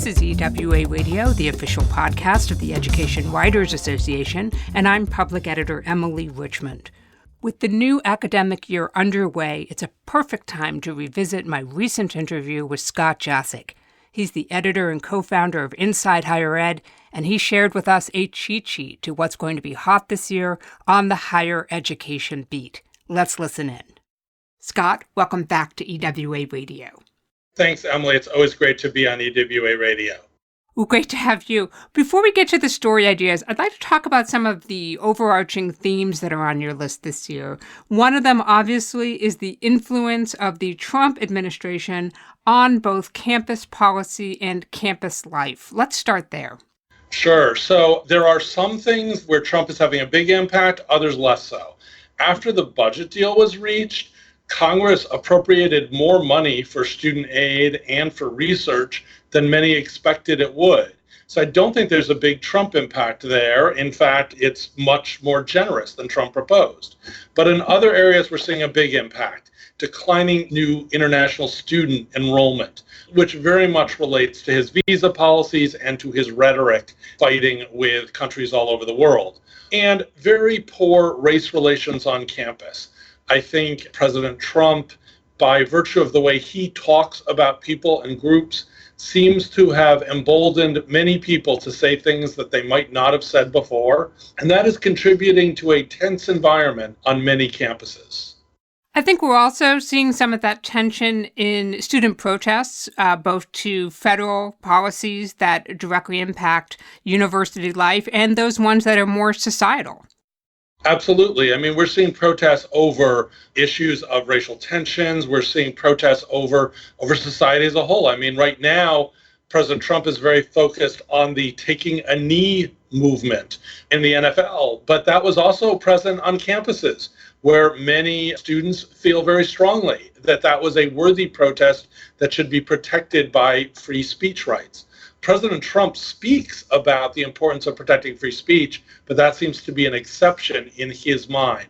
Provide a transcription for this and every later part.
is EWA Radio, the official podcast of the Education Writers Association, and I'm public editor Emily Richmond. With the new academic year underway, it's a perfect time to revisit my recent interview with Scott Jaschik. He's the editor and co-founder of Inside Higher Ed, and he shared with us a cheat sheet to what's going to be hot this year on the higher education beat. Let's listen in. Scott, welcome back to EWA Radio. Thanks, Emily. It's always great to be on EWA Radio. Well, great to have you. Before we get to the story ideas, I'd like to talk about some of the overarching themes that are on your list this year. One of them, obviously, is the influence of the Trump administration on both campus policy and campus life. Let's start there. Sure. So there are some things where Trump is having a big impact, others less so. After the budget deal was reached, Congress appropriated more money for student aid and for research than many expected it would. So I don't think there's a big Trump impact there. In fact, it's much more generous than Trump proposed. But in other areas, we're seeing a big impact. Declining new international student enrollment, which very much relates to his visa policies and to his rhetoric fighting with countries all over the world. And very poor race relations on campus. I think President Trump, by virtue of the way he talks about people and groups, seems to have emboldened many people to say things that they might not have said before. And that is contributing to a tense environment on many campuses. I think we're also seeing some of that tension in student protests, both to federal policies that directly impact university life and those ones that are more societal. Absolutely. I mean, we're seeing protests over issues of racial tensions. We're seeing protests over society as a whole. I mean, right now, President Trump is very focused on the taking a knee movement in the NFL, but that was also present on campuses where many students feel very strongly that that was a worthy protest that should be protected by free speech rights. President Trump speaks about the importance of protecting free speech, but that seems to be an exception in his mind.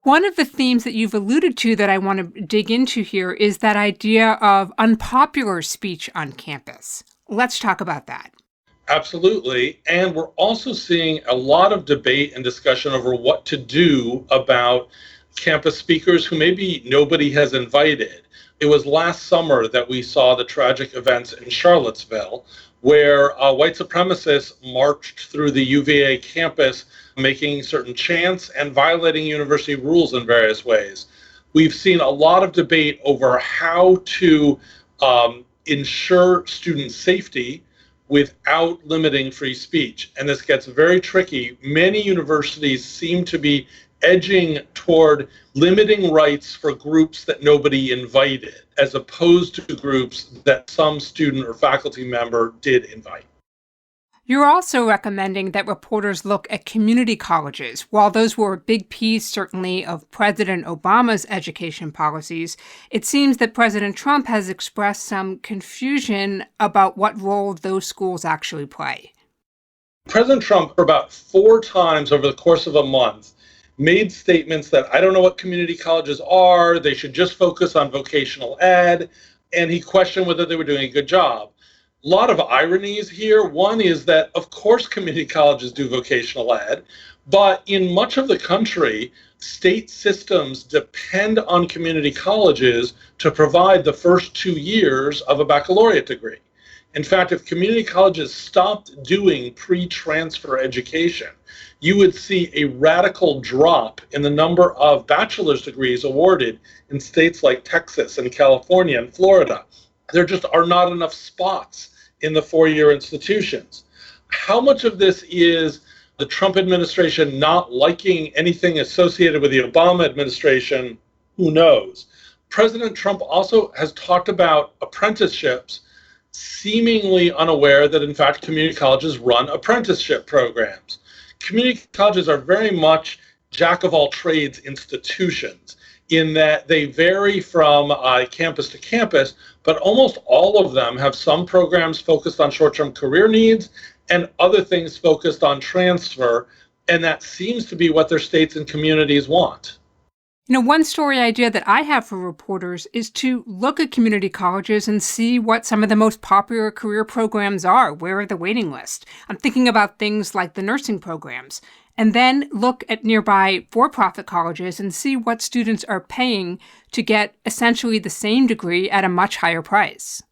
One of the themes that you've alluded to that I want to dig into here is that idea of unpopular speech on campus. Let's talk about that. Absolutely. And we're also seeing a lot of debate and discussion over what to do about campus speakers who maybe nobody has invited. It was last summer that we saw the tragic events in Charlottesville, where white supremacists marched through the UVA campus, making certain chants and violating university rules in various ways. We've seen a lot of debate over how to ensure student safety without limiting free speech. And this gets very tricky. Many universities seem to be edging toward limiting rights for groups that nobody invited, as opposed to groups that some student or faculty member did invite. You're also recommending that reporters look at community colleges. While those were a big piece, certainly, of President Obama's education policies, it seems that President Trump has expressed some confusion about what role those schools actually play. President Trump, about 4 times over the course of a month, made statements that I don't know what community colleges are, they should just focus on vocational ed, and he questioned whether they were doing a good job. A lot of ironies here. One is that, of course, community colleges do vocational ed, but in much of the country, state systems depend on community colleges to provide the first 2 years of a baccalaureate degree. In fact, if community colleges stopped doing pre-transfer education, you would see a radical drop in the number of bachelor's degrees awarded in states like Texas and California and Florida. There just are not enough spots in the 4-year institutions. How much of this is the Trump administration not liking anything associated with the Obama administration? Who knows? President Trump also has talked about apprenticeships, seemingly unaware that, in fact, community colleges run apprenticeship programs. Community colleges are very much jack-of-all-trades institutions in that they vary from campus to campus, but almost all of them have some programs focused on short-term career needs and other things focused on transfer, and that seems to be what their states and communities want. One story idea that I have for reporters is to look at community colleges and see what some of the most popular career programs are. Where are the waiting lists? I'm thinking about things like the nursing programs. And then look at nearby for-profit colleges and see what students are paying to get essentially the same degree at a much higher price.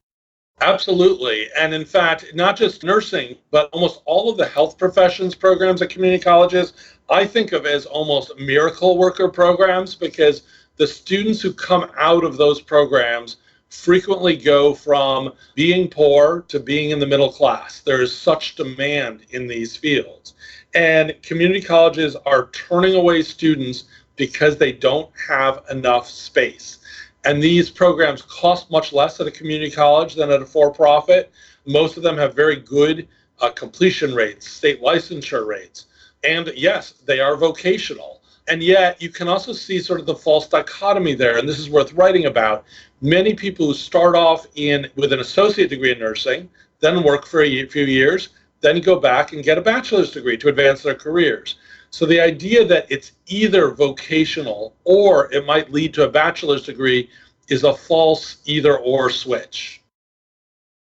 Absolutely. And in fact, not just nursing, but almost all of the health professions programs at community colleges, I think of as almost miracle worker programs, because the students who come out of those programs frequently go from being poor to being in the middle class. There is such demand in these fields. And community colleges are turning away students because they don't have enough space. And these programs cost much less at a community college than at a for-profit. Most of them have very good completion rates, state licensure rates. And yes, they are vocational. And yet you can also see sort of the false dichotomy there, and this is worth writing about. Many people who start off with an associate degree in nursing, then work for a few years, then go back and get a bachelor's degree to advance their careers. So the idea that it's either vocational or it might lead to a bachelor's degree is a false either-or switch.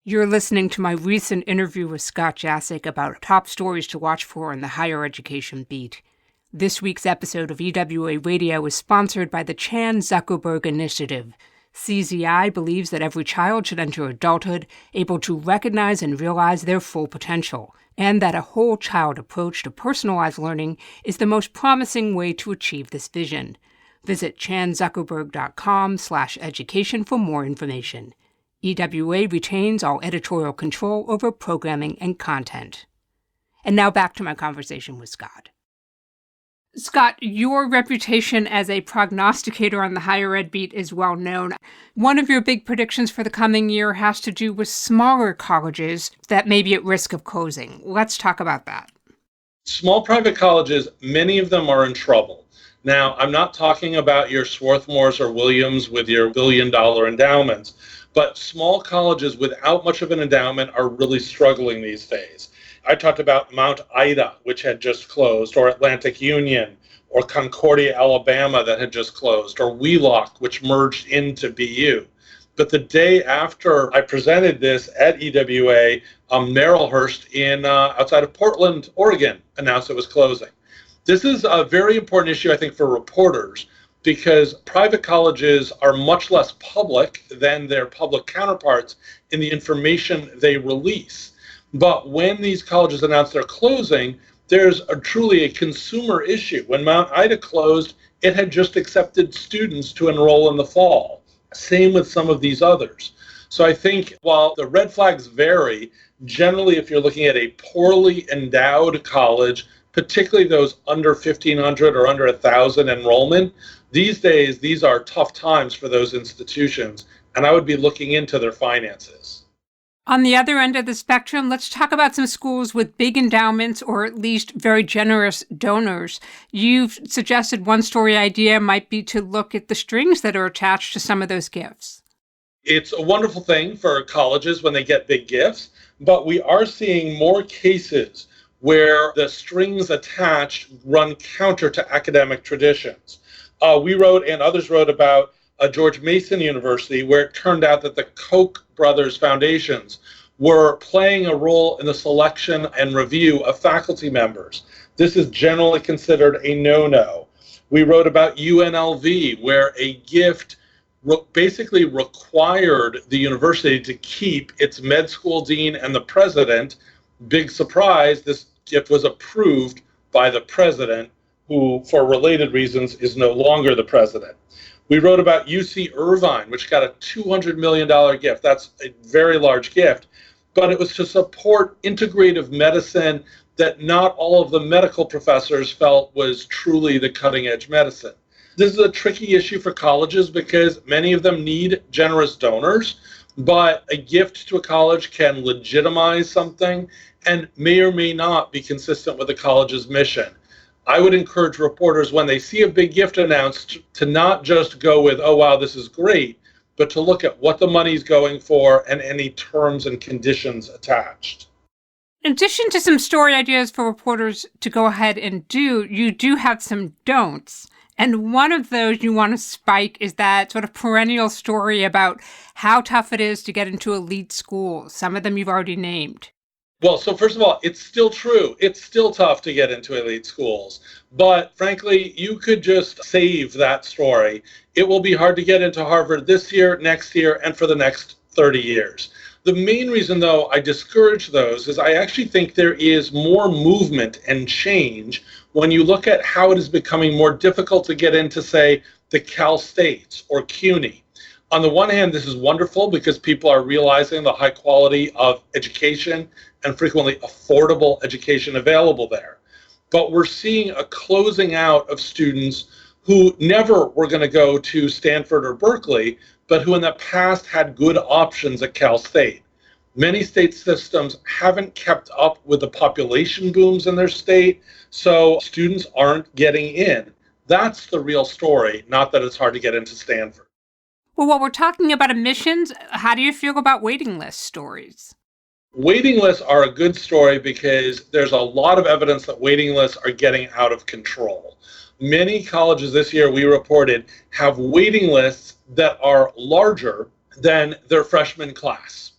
You're listening to my recent interview with Scott Jaschik about top stories to watch for in the higher education beat. This week's episode of EWA Radio is sponsored by the Chan Zuckerberg Initiative. CZI believes that every child should enter adulthood able to recognize and realize their full potential, and that a whole child approach to personalized learning is the most promising way to achieve this vision. Visit chanzuckerberg.com/education for more information. EWA retains all editorial control over programming and content. And now back to my conversation with Scott. Scott, your reputation as a prognosticator on the higher ed beat is well known. One of your big predictions for the coming year has to do with smaller colleges that may be at risk of closing. Let's talk about that. Small private colleges, many of them are in trouble. Now, I'm not talking about your Swarthmores or Williams with your billion-dollar endowments, but small colleges without much of an endowment are really struggling these days. I talked about Mount Ida, which had just closed, or Atlantic Union, or Concordia, Alabama, that had just closed, or Wheelock, which merged into BU. But the day after I presented this at EWA, Merrillhurst outside of Portland, Oregon, announced it was closing. This is a very important issue, I think, for reporters, because private colleges are much less public than their public counterparts in the information they release. But when these colleges announce they're closing, there's truly a consumer issue. When Mount Ida closed, it had just accepted students to enroll in the fall. Same with some of these others. So I think while the red flags vary, generally if you're looking at a poorly endowed college, particularly those under 1,500 or under 1,000 enrollment, these days these are tough times for those institutions, and I would be looking into their finances. On the other end of the spectrum, let's talk about some schools with big endowments or at least very generous donors. You've suggested one story idea might be to look at the strings that are attached to some of those gifts. It's a wonderful thing for colleges when they get big gifts, but we are seeing more cases where the strings attached run counter to academic traditions. We wrote, and others wrote, about George Mason University, where it turned out that the Koch brothers foundations were playing a role in the selection and review of faculty members. This is generally considered a no-no. We wrote about UNLV, where a gift basically required the university to keep its med school dean and the president. Big surprise, this gift was approved by the president, who, for related reasons, is no longer the president. We wrote about UC Irvine, which got a $200 million gift. That's a very large gift, but it was to support integrative medicine that not all of the medical professors felt was truly the cutting-edge medicine. This is a tricky issue for colleges because many of them need generous donors, but a gift to a college can legitimize something and may or may not be consistent with the college's mission. I would encourage reporters, when they see a big gift announced, to not just go with, oh, wow, this is great, but to look at what the money's going for and any terms and conditions attached. In addition to some story ideas for reporters to go ahead and do, you do have some don'ts. And one of those you want to spike is that sort of perennial story about how tough it is to get into elite schools. Some of them you've already named. Well, so first of all, it's still true. It's still tough to get into elite schools. But frankly, you could just save that story. It will be hard to get into Harvard this year, next year, and for the next 30 years. The main reason, though, I discourage those is I actually think there is more movement and change when you look at how it is becoming more difficult to get into, say, the Cal States or CUNY. On the one hand, this is wonderful because people are realizing the high quality of education and frequently affordable education available there. But we're seeing a closing out of students who never were going to go to Stanford or Berkeley, but who in the past had good options at Cal State. Many state systems haven't kept up with the population booms in their state, so students aren't getting in. That's the real story, not that it's hard to get into Stanford. Well, while we're talking about admissions, how do you feel about waiting list stories? Waiting lists are a good story because there's a lot of evidence that waiting lists are getting out of control. Many colleges this year, we reported, have waiting lists that are larger than their freshman class.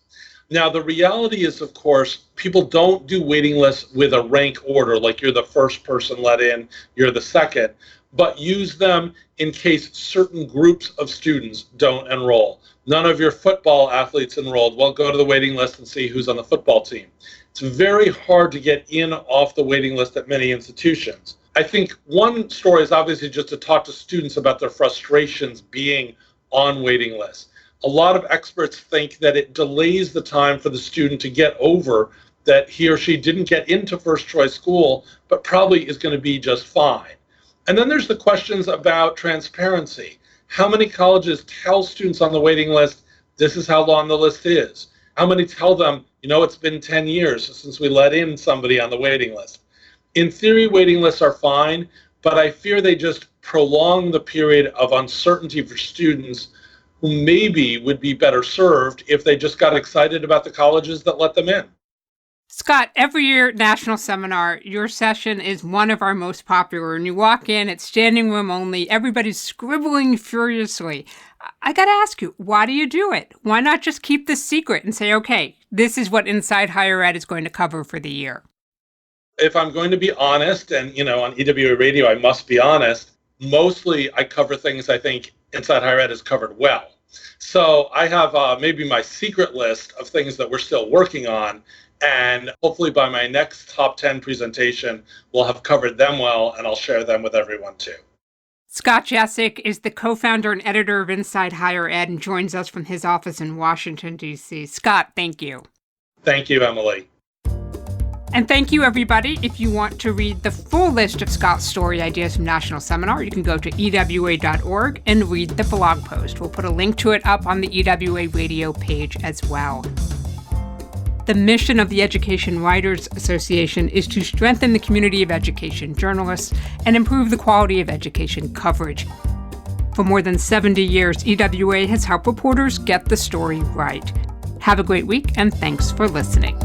Now, the reality is, of course, people don't do waiting lists with a rank order, like you're the first person let in, you're the second, but use them in case certain groups of students don't enroll. None of your football athletes enrolled. Well, go to the waiting list and see who's on the football team. It's very hard to get in off the waiting list at many institutions. I think one story is obviously just to talk to students about their frustrations being on waiting lists. A lot of experts think that it delays the time for the student to get over that he or she didn't get into first choice school, but probably is going to be just fine. And then there's the questions about transparency. How many colleges tell students on the waiting list, this is how long the list is? How many tell them, it's been 10 years since we let in somebody on the waiting list? In theory, waiting lists are fine, but I fear they just prolong the period of uncertainty for students who maybe would be better served if they just got excited about the colleges that let them in. Scott, every year at National Seminar, your session is one of our most popular. And you walk in, it's standing room only. Everybody's scribbling furiously. I got to ask you, why do you do it? Why not just keep this secret and say, okay, this is what Inside Higher Ed is going to cover for the year? If I'm going to be honest, and on EWA Radio, I must be honest, mostly I cover things I think Inside Higher Ed has covered well. So I have maybe my secret list of things that we're still working on. And hopefully by my next top 10 presentation, we'll have covered them well, and I'll share them with everyone too. Scott Jaschik is the co-founder and editor of Inside Higher Ed and joins us from his office in Washington, D.C. Scott, thank you. Thank you, Emily. And thank you, everybody. If you want to read the full list of Scott's story ideas from National Seminar, you can go to EWA.org and read the blog post. We'll put a link to it up on the EWA Radio page as well. The mission of the Education Writers Association is to strengthen the community of education journalists and improve the quality of education coverage. For more than 70 years, EWA has helped reporters get the story right. Have a great week, and thanks for listening.